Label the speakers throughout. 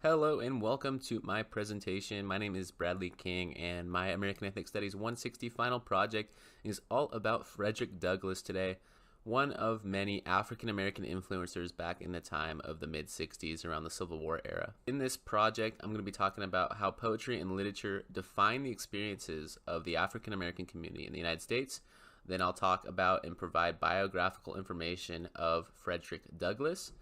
Speaker 1: Hello and welcome to my presentation. My name is Bradley King and my American Ethnic Studies 160 final project is all about Frederick Douglass today, one of many African American influencers back in the time of the mid-60s around the Civil War era. In this project, I'm going to be talking about how poetry and literature define the experiences of the African American community in the United States. Then I'll talk about and provide biographical information of Frederick Douglass.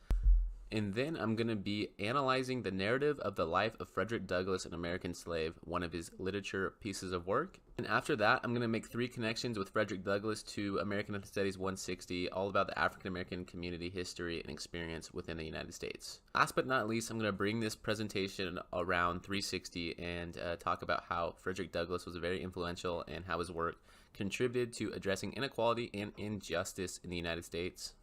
Speaker 1: And then I'm going to be analyzing the narrative of the life of Frederick Douglass, an American slave, one of his literature pieces of work. And after that, I'm going to make three connections with Frederick Douglass to American Ethnic Studies 160, all about the African American community history and experience within the United States. Last but not least, I'm going to bring this presentation around 360 and talk about how Frederick Douglass was very influential and how his work contributed to addressing inequality and injustice in the United States.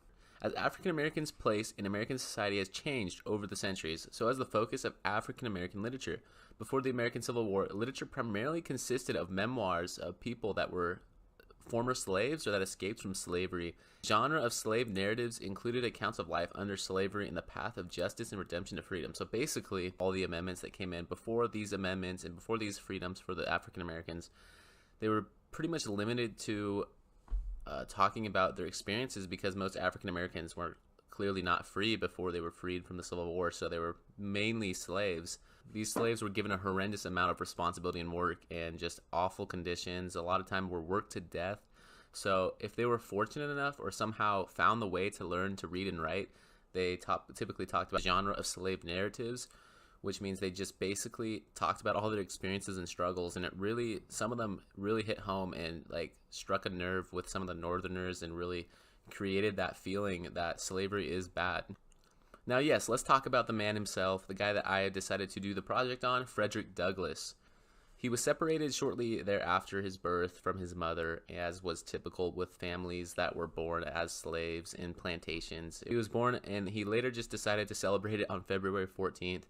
Speaker 1: As African Americans' place in American society has changed over the centuries, so has the focus of African American literature. Before the American Civil War, literature primarily consisted of memoirs of people that were former slaves or that escaped from slavery. The genre of slave narratives included accounts of life under slavery and the path of justice and redemption to freedom. So basically, all the amendments that came in before these amendments and before these freedoms for the African Americans, they were pretty much limited to talking about their experiences because most African Americans were clearly not free before they were freed from the Civil War, so they were mainly slaves. These slaves were given a horrendous amount of responsibility and work and just awful conditions. A lot of time were worked to death. So if they were fortunate enough or somehow found the way to learn to read and write, they typically talked about genre of slave narratives, which means they just basically talked about all their experiences and struggles, and some of them really hit home and struck a nerve with some of the Northerners and really created that feeling that slavery is bad. Now, yes, let's talk about the man himself, the guy that I decided to do the project on, Frederick Douglass. He was separated shortly thereafter his birth from his mother, as was typical with families that were born as slaves in plantations. He was born, and he later just decided to celebrate it on February 14th,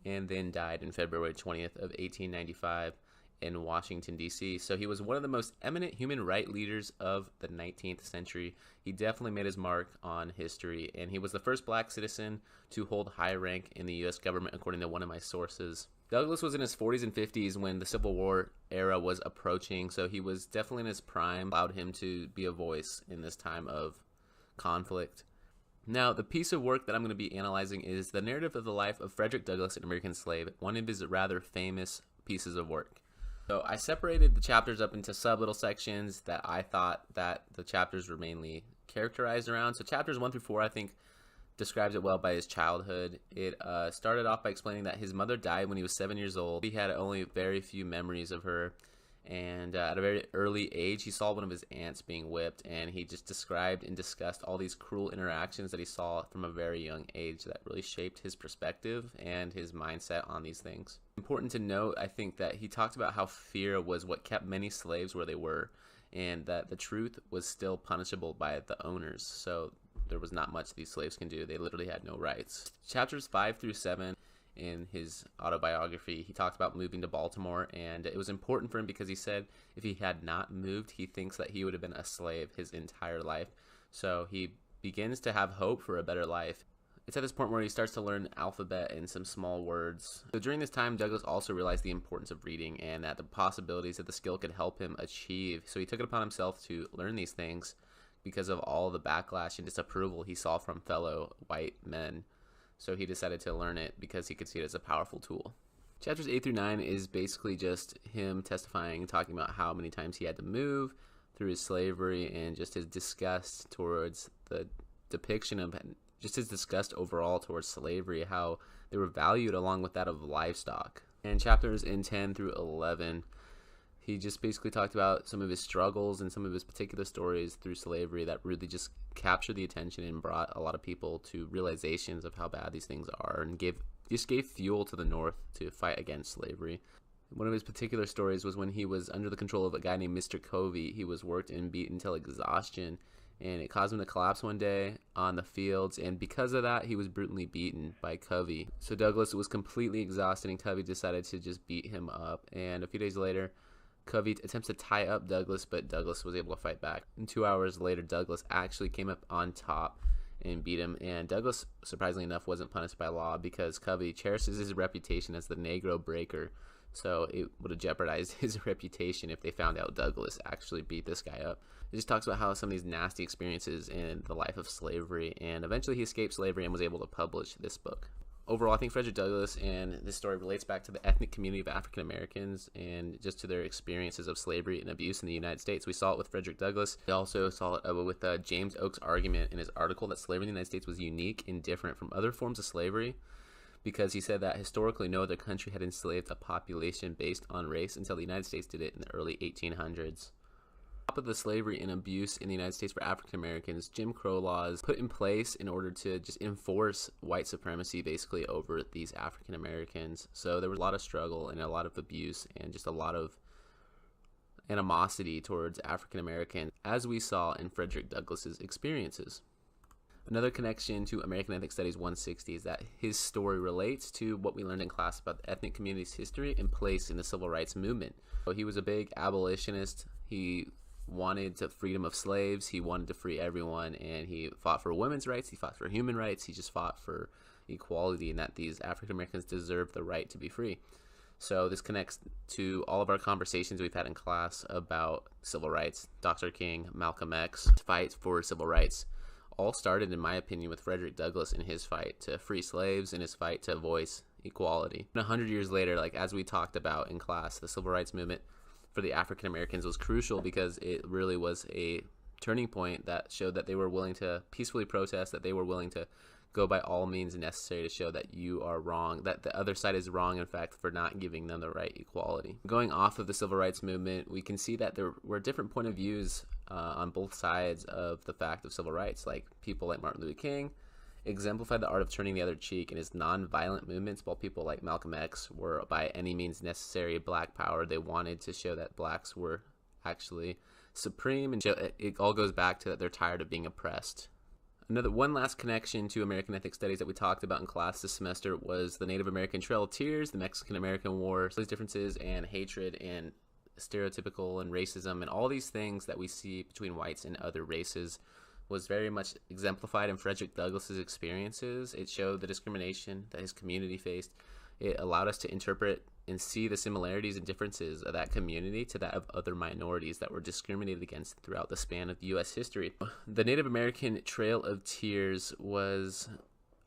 Speaker 1: and then died in February 20th of 1895 in Washington, D.C. So he was one of the most eminent human rights leaders of the 19th century. He definitely made his mark on history, and he was the first black citizen to hold high rank in the U.S. government, according to one of my sources. Douglass was in his 40s and 50s when the Civil War era was approaching, so he was definitely in his prime, allowed him to be a voice in this time of conflict. Now, the piece of work that I'm going to be analyzing is the narrative of the life of Frederick Douglass, an American slave, one of his rather famous pieces of work. So I separated the chapters up into sub-little sections that I thought that the chapters were mainly characterized around. So chapters 1 through 4, I think, describes it well by his childhood. It started off by explaining that his mother died when he was 7 years old. He had only very few memories of her. And at a very early age, he saw one of his aunts being whipped, and he just described and discussed all these cruel interactions that he saw from a very young age that really shaped his perspective and his mindset on these things. Important to note, I think, that he talked about how fear was what kept many slaves where they were, and that the truth was still punishable by the owners. So there was not much these slaves can do. They literally had no rights. Chapters 5 through 7 in his autobiography, he talked about moving to Baltimore, and it was important for him because he said if he had not moved, he thinks that he would have been a slave his entire life. So he begins to have hope for a better life. It's at this point where he starts to learn alphabet and some small words. So during this time, Douglass also realized the importance of reading and that the possibilities that the skill could help him achieve. So he took it upon himself to learn these things because of all the backlash and disapproval he saw from fellow white men. So he decided to learn it because he could see it as a powerful tool. Chapters 8 through 9 is basically just him testifying, talking about how many times he had to move through his slavery and just his disgust towards the depiction of, just his disgust overall towards slavery, how they were valued along with that of livestock. And chapters in 10 through 11, he just basically talked about some of his struggles and some of his particular stories through slavery that really just captured the attention and brought a lot of people to realizations of how bad these things are, and gave fuel to the North to fight against slavery. One of his particular stories was when he was under the control of a guy named Mr. Covey. He was worked and beaten till exhaustion, and it caused him to collapse one day on the fields, and because of that, he was brutally beaten by Covey. So Douglass was completely exhausted, and Covey decided to just beat him up, and a few days later, Covey attempts to tie up Douglass, but Douglass was able to fight back. And 2 hours later, Douglass actually came up on top and beat him. And Douglas, surprisingly enough, wasn't punished by law because Covey cherishes his reputation as the Negro breaker. So it would have jeopardized his reputation if they found out Douglas actually beat this guy up. It just talks about how some of these nasty experiences in the life of slavery, and eventually he escaped slavery and was able to publish this book. Overall, I think Frederick Douglass and this story relates back to the ethnic community of African Americans and just to their experiences of slavery and abuse in the United States. We saw it with Frederick Douglass. We also saw it with James Oakes' argument in his article that slavery in the United States was unique and different from other forms of slavery, because he said that historically no other country had enslaved a population based on race until the United States did it in the early 1800s. On top of the slavery and abuse in the United States for African Americans, Jim Crow laws put in place in order to just enforce white supremacy basically over these African Americans. So there was a lot of struggle and a lot of abuse and just a lot of animosity towards African Americans, as we saw in Frederick Douglass's experiences. Another connection to American Ethnic Studies 160 is that his story relates to what we learned in class about the ethnic community's history and place in the civil rights movement. So he was a big abolitionist. He wanted the freedom of slaves. He wanted to free everyone, and he fought for women's rights. He fought for human rights. He just fought for equality and that these African Americans deserve the right to be free. So this connects to all of our conversations we've had in class about civil rights. Dr. King, Malcolm X, fight for civil rights all started, in my opinion, with Frederick Douglass in his fight to free slaves and his fight to voice equality. 100 years later, like as we talked about in class, the civil rights movement for the African Americans was crucial because it really was a turning point that showed that they were willing to peacefully protest, that they were willing to go by all means necessary to show that you are wrong, that the other side is wrong, in fact, for not giving them the right equality. Going off of the civil rights movement, we can see that there were different point of views on both sides of the fact of civil rights. Like people like Martin Luther King exemplified the art of turning the other cheek in his non-violent movements, while people like Malcolm X were by any means necessary black power. They wanted to show that blacks were actually supreme, and show it all goes back to that they're tired of being oppressed. One last connection to American Ethnic Studies that we talked about in class this semester was the Native American Trail of Tears, the Mexican-American War, those differences and hatred and stereotypical and racism and all these things that we see between whites and other races was very much exemplified in Frederick Douglass's experiences. It showed the discrimination that his community faced. It allowed us to interpret and see the similarities and differences of that community to that of other minorities that were discriminated against throughout the span of U.S. history. The Native American Trail of Tears was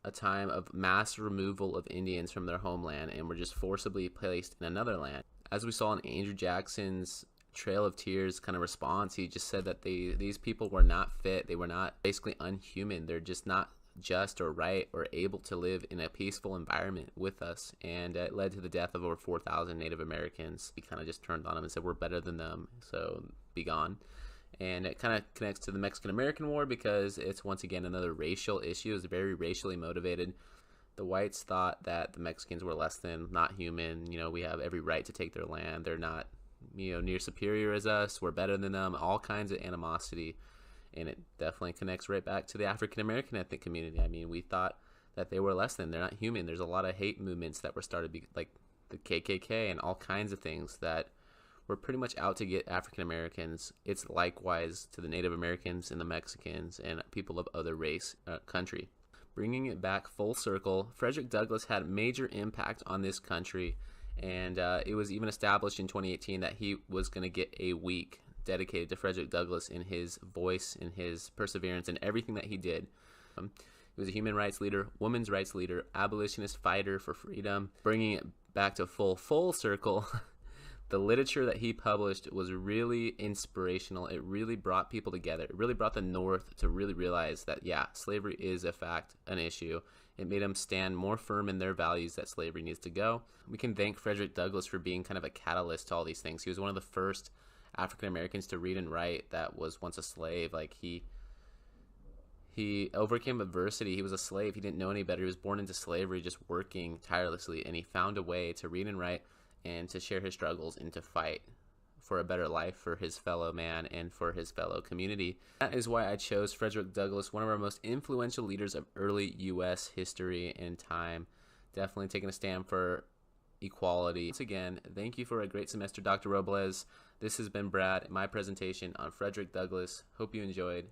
Speaker 1: a time of mass removal of Indians from their homeland and were just forcibly placed in another land. As we saw in Andrew Jackson's Trail of Tears kind of response, he just said that these people were not fit. They were not basically unhuman. They're just not just or right or able to live in a peaceful environment with us, and it led to the death of over 4,000 Native Americans. He kind of just turned on them and said, we're better than them, so be gone. And it kind of connects to the Mexican-American War because it's once again another racial issue. It's very racially motivated. The whites thought that the Mexicans were less than, not human. You know, we have every right to take their land. They're not, you know, near superior as us. We're better than them. All kinds of animosity. And it definitely connects right back to the African-American ethnic community. I mean, we thought that they were less than. They're not human. There's a lot of hate movements that were started, like the KKK and all kinds of things that were pretty much out to get African-Americans. It's likewise to the Native Americans and the Mexicans and people of other race, country. Bringing it back full circle, Frederick Douglass had a major impact on this country, and it was even established in 2018 that he was going to get a week dedicated to Frederick Douglass in his voice, in his perseverance, and everything that he did. He was a human rights leader, women's rights leader, abolitionist fighter for freedom. Bringing it back to full circle, the literature that he published was really inspirational. It really brought people together. It really brought the North to really realize that, yeah, slavery is a fact, an issue. It made them stand more firm in their values that slavery needs to go. We can thank Frederick Douglass for being kind of a catalyst to all these things. He was one of the first African Americans to read and write that was once a slave. Like he overcame adversity. He was a slave. He didn't know any better. He was born into slavery, just working tirelessly, and he found a way to read and write and to share his struggles and to fight for a better life for his fellow man and for his fellow community. That is why I chose Frederick Douglass, one of our most influential leaders of early U.S. history and time, definitely taking a stand for equality. Once again, thank you for a great semester, Dr. Robles. This has been Brad, my presentation on Frederick Douglass. Hope you enjoyed.